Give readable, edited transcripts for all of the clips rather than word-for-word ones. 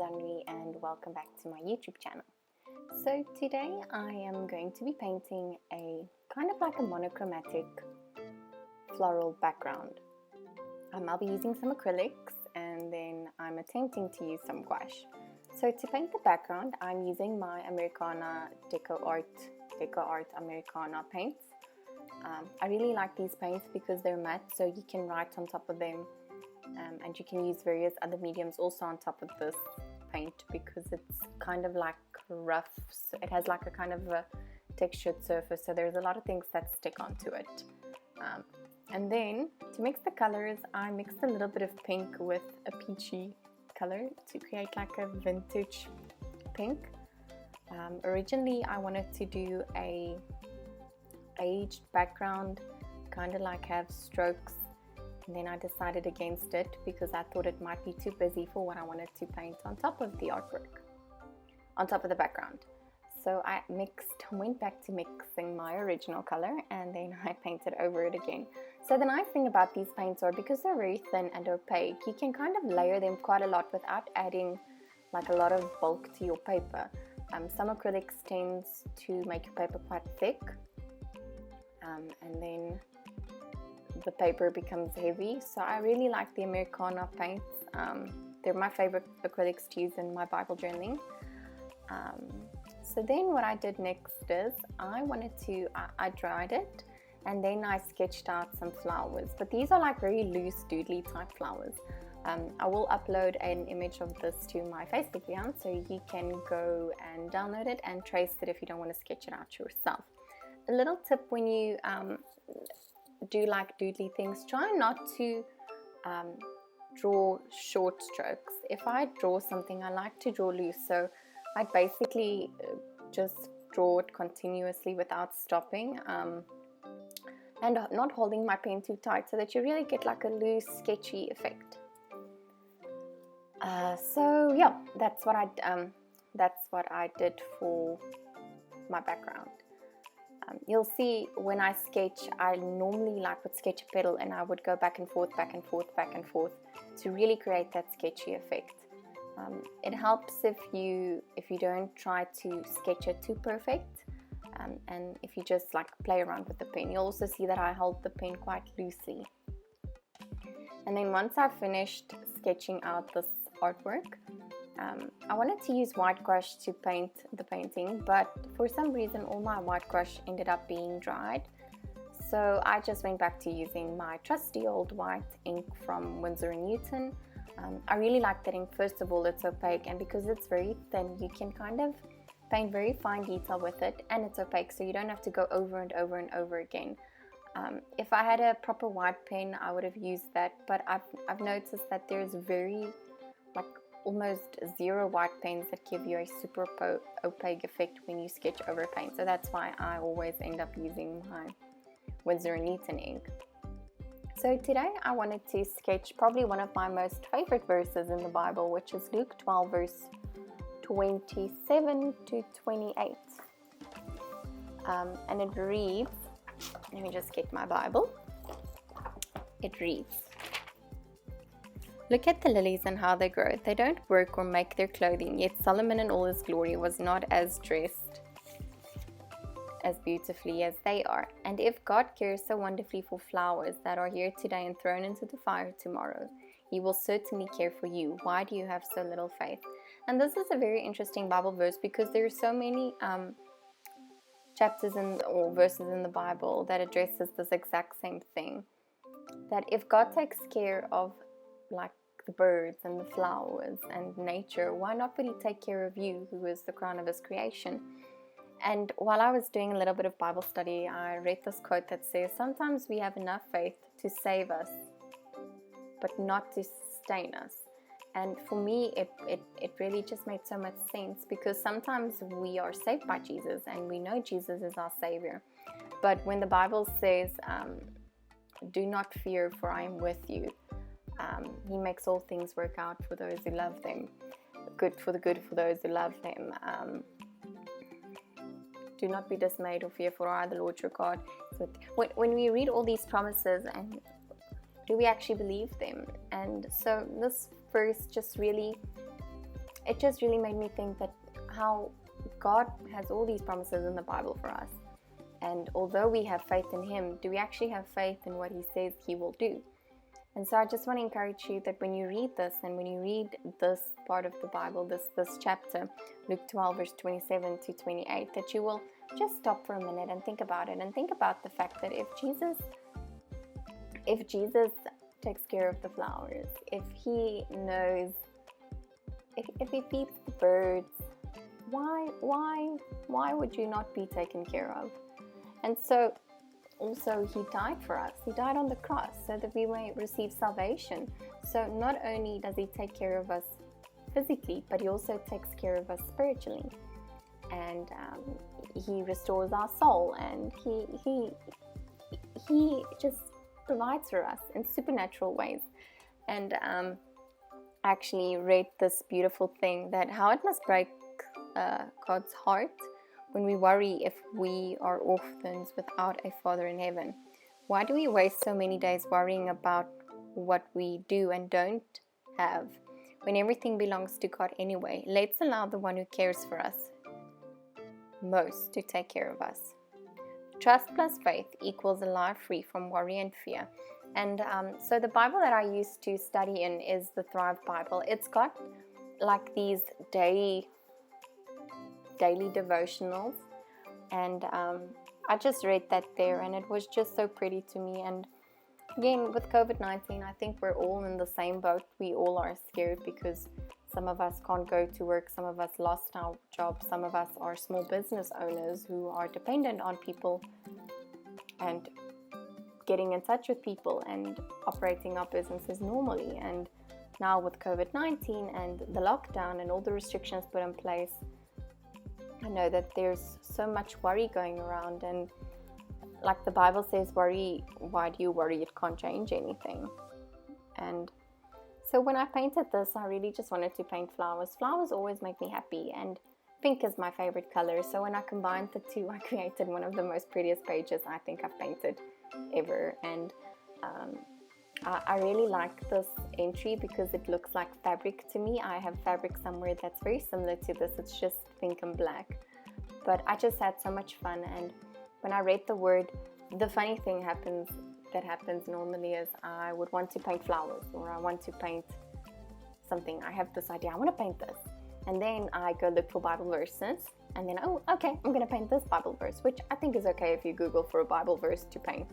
Anri and welcome back to my YouTube channel. So today I am going to be painting a kind of like a monochromatic floral background. I'll be using some acrylics and then I'm attempting to use some gouache. So to paint the background I'm using my Americana Deco Art Americana paints. I really like these paints because they're matte, so you can write on top of them. And you can use various other mediums also on top of this paint because it's kind of like rough, so it has like a kind of a textured surface, so there's a lot of things that stick onto it. And then to mix the colors I mixed a little bit of pink with a peachy color to create like a vintage pink. Originally I wanted to do a aged background, kind of like have strokes, and then I decided against it because I thought it might be too busy for what I wanted to paint on top of the artwork, on top of the background. So I went back to mixing my original color and then I painted over it again. So the nice thing about these paints are because they're very thin and opaque, you can kind of layer them quite a lot without adding like a lot of bulk to your paper. Some acrylics tends to make your paper quite thick, and then the paper becomes heavy. So I really like the Americana paints. They're my favorite acrylics to use in my Bible journaling. So then what I did next is I dried it and then I sketched out some flowers, but these are like very loose doodly type flowers. I will upload an image of this to my Facebook account so you can go and download it and trace it if you don't want to sketch it out yourself. A little tip when you do like doodly things, try not to draw short strokes. If I draw something, I like to draw loose, so I basically just draw it continuously without stopping and not holding my pen too tight, so that you really get like a loose sketchy effect. So yeah, that's what I did for my background. You'll see when I sketch, I normally would sketch a petal and I would go back and forth to really create that sketchy effect. It helps if you don't try to sketch it too perfect, and if you just like play around with the pen. You'll also see that I hold the pen quite loosely. And then once I finished sketching out this artwork, I wanted to use white gouache to paint the painting, but for some reason all my white gouache ended up being dried. So I just went back to using my trusty old white ink from Winsor & Newton. I really like that ink. First of all, it's opaque, and because it's very thin, you can kind of paint very fine detail with it, and it's opaque, so you don't have to go over and over and over again. If I had a proper white pen, I would have used that, but I've noticed that there's very almost zero white pens that give you a super opaque effect when you sketch over paint. So that's why I always end up using my Winsor & Newton ink. So today I wanted to sketch probably one of my most favorite verses in the Bible, which is Luke 12 verse 27 to 28. And it reads, let me just get my Bible. It reads, "Look at the lilies and how they grow. They don't work or make their clothing, yet Solomon in all his glory was not as dressed as beautifully as they are. And if God cares so wonderfully for flowers that are here today and thrown into the fire tomorrow, he will certainly care for you. Why do you have so little faith?" And this is a very interesting Bible verse because there are so many chapters or verses in the Bible that addresses this exact same thing. That if God takes care of like the birds and the flowers and nature, why not would he take care of you, who is the crown of his creation? And while I was doing a little bit of Bible study, I read this quote that says, sometimes we have enough faith to save us, but not to sustain us. And for me, it really just made so much sense, because sometimes we are saved by Jesus and we know Jesus is our Savior. But when the Bible says, do not fear, for I am with you, he makes all things work out for those who love them, good for those who love him. Do not be dismayed or fear, for I, the Lord your God. So when we read all these promises, and do we actually believe them? And so this verse just really it just really made me think that how God has all these promises in the Bible for us. And although we have faith in Him, do we actually have faith in what He says He will do? And so I just want to encourage you that when you read this, and when you read this part of the Bible, this chapter, Luke 12, verse 27 to 28, that you will just stop for a minute and think about it, and think about the fact that if Jesus takes care of the flowers, if He knows, if He feeds the birds, why would you not be taken care of? And so also He died for us. He died on the cross so that we may receive salvation. So not only does He take care of us physically, but He also takes care of us spiritually. And He restores our soul, and He just provides for us in supernatural ways. And I actually read this beautiful thing, that how it must break God's heart when we worry if we are orphans without a Father in heaven. Why do we waste so many days worrying about what we do and don't have when everything belongs to God anyway? Let's allow the one who cares for us most to take care of us. Trust plus faith equals a life free from worry and fear. And so the Bible that I used to study in is the Thrive Bible. It's got like these daily devotionals, and I just read that there, and it was just so pretty to me. And again, with COVID-19, I think we're all in the same boat. We all are scared because some of us can't go to work, some of us lost our jobs, some of us are small business owners who are dependent on people and getting in touch with people and operating our businesses normally. And now with COVID-19 and the lockdown and all the restrictions put in place, I know that there's so much worry going around, and like the Bible says, worry, why do you worry? It can't change anything. And so when I painted this, I really just wanted to paint flowers. Flowers always make me happy, and pink is my favorite color. So when I combined the two, I created one of the most prettiest pages I think I've painted ever. And I really like this entry because it looks like fabric to me. I have fabric somewhere that's very similar to this. It's just pink and black. But I just had so much fun, and when I read the word, the funny thing that happens normally is I would want to paint flowers, or I want to paint something. I have this idea, I want to paint this. And then I go look for Bible verses, and then, oh, okay, I'm going to paint this Bible verse, which I think is okay if you Google for a Bible verse to paint.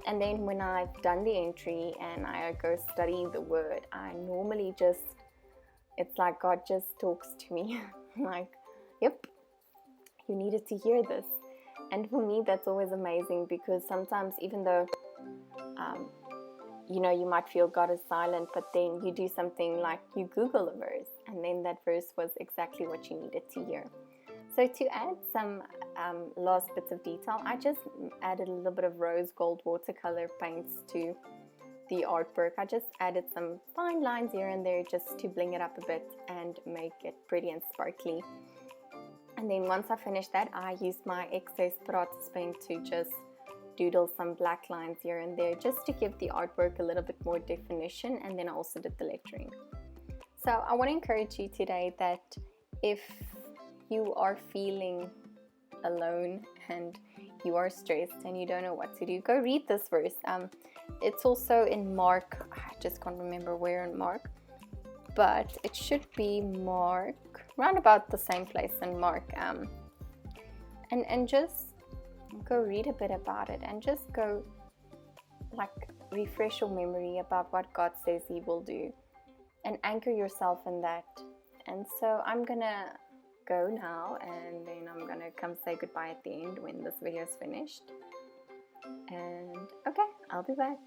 And then when I've done the entry and I go study the word, I normally it's like God just talks to me. Like, yep, you needed to hear this. And for me, that's always amazing, because sometimes even though, you might feel God is silent, but then you do something like you Google a verse, and then that verse was exactly what you needed to hear. So to add some last bits of detail, I just added a little bit of rose gold watercolor paints to the artwork. I just added some fine lines here and there just to bling it up a bit and make it pretty and sparkly. And then once I finished that, I used my excess Prates pen to just doodle some black lines here and there just to give the artwork a little bit more definition, and then I also did the lettering. So I want to encourage you today that if you are feeling alone and you are stressed and you don't know what to do, go read this verse. It's also in Mark. I just can't remember where in Mark, but it should be Mark, round about the same place in Mark. And just go read a bit about it, and just go refresh your memory about what God says He will do, and anchor yourself in that. And so I'm gonna go now, and then I'm gonna come say goodbye at the end when this video is finished. And okay, I'll be back.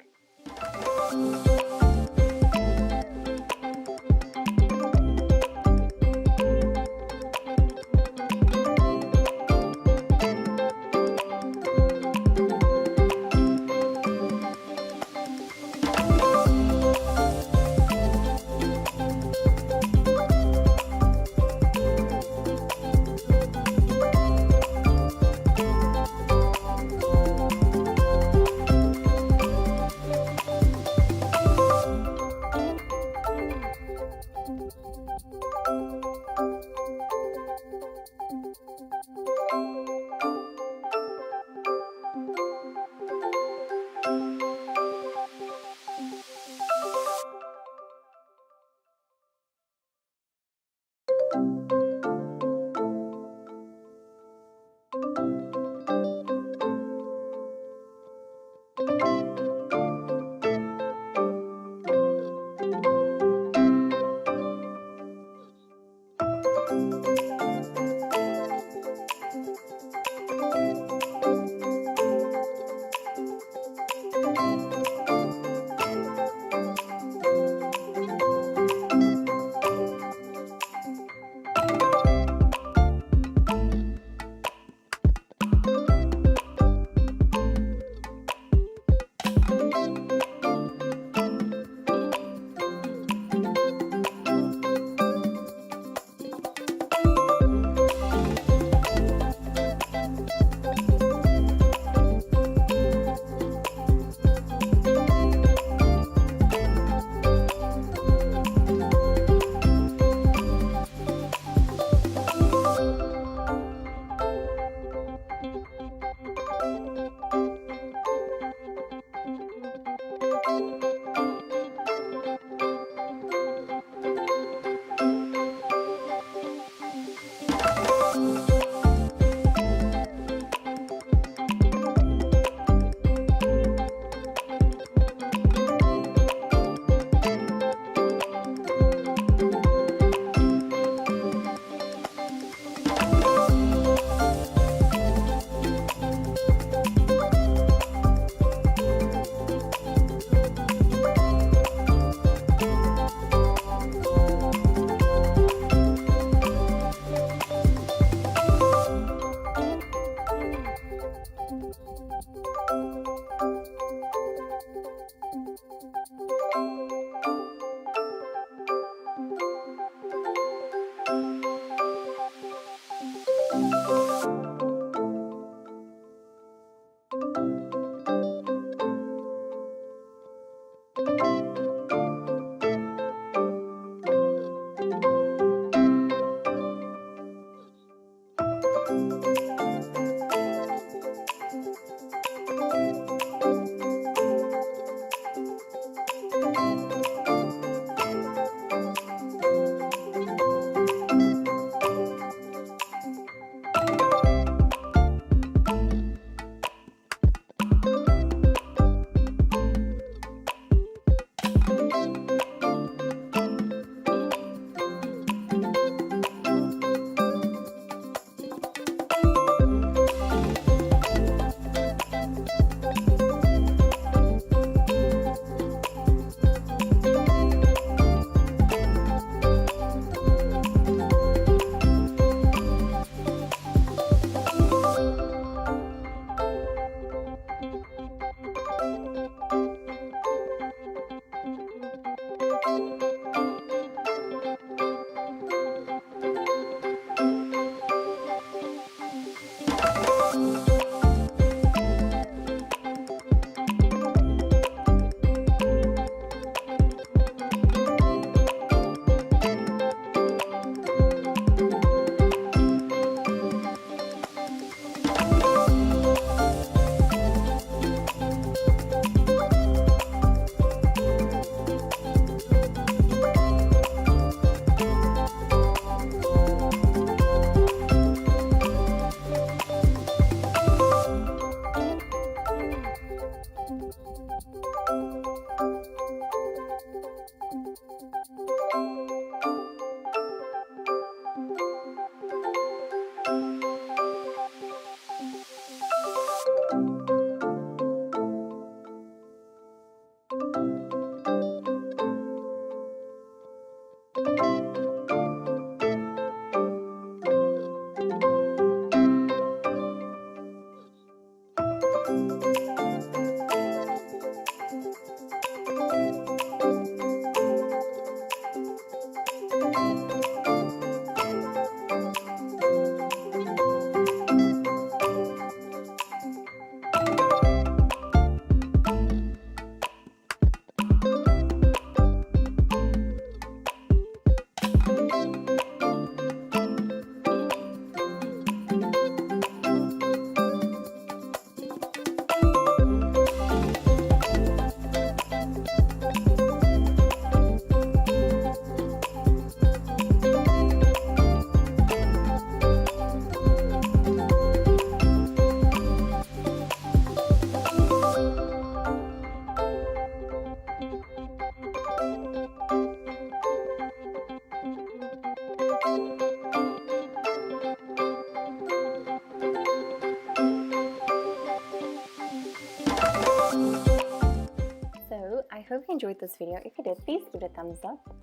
enjoyed this video. If you did, please give it a thumbs up.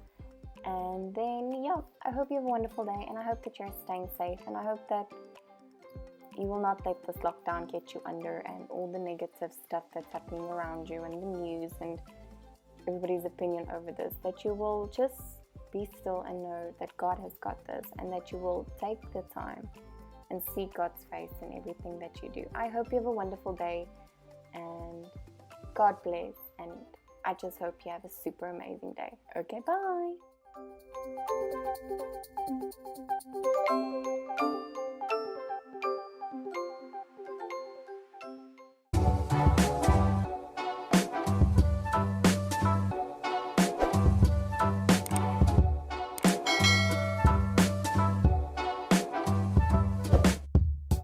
And then, yeah, I hope you have a wonderful day, and I hope that you're staying safe, and I hope that you will not let this lockdown get you under and all the negative stuff that's happening around you and the news and everybody's opinion over this, that you will just be still and know that God has got this, and that you will take the time and see God's face in everything that you do. I hope you have a wonderful day, and God bless, and I just hope you have a super amazing day. Okay, bye!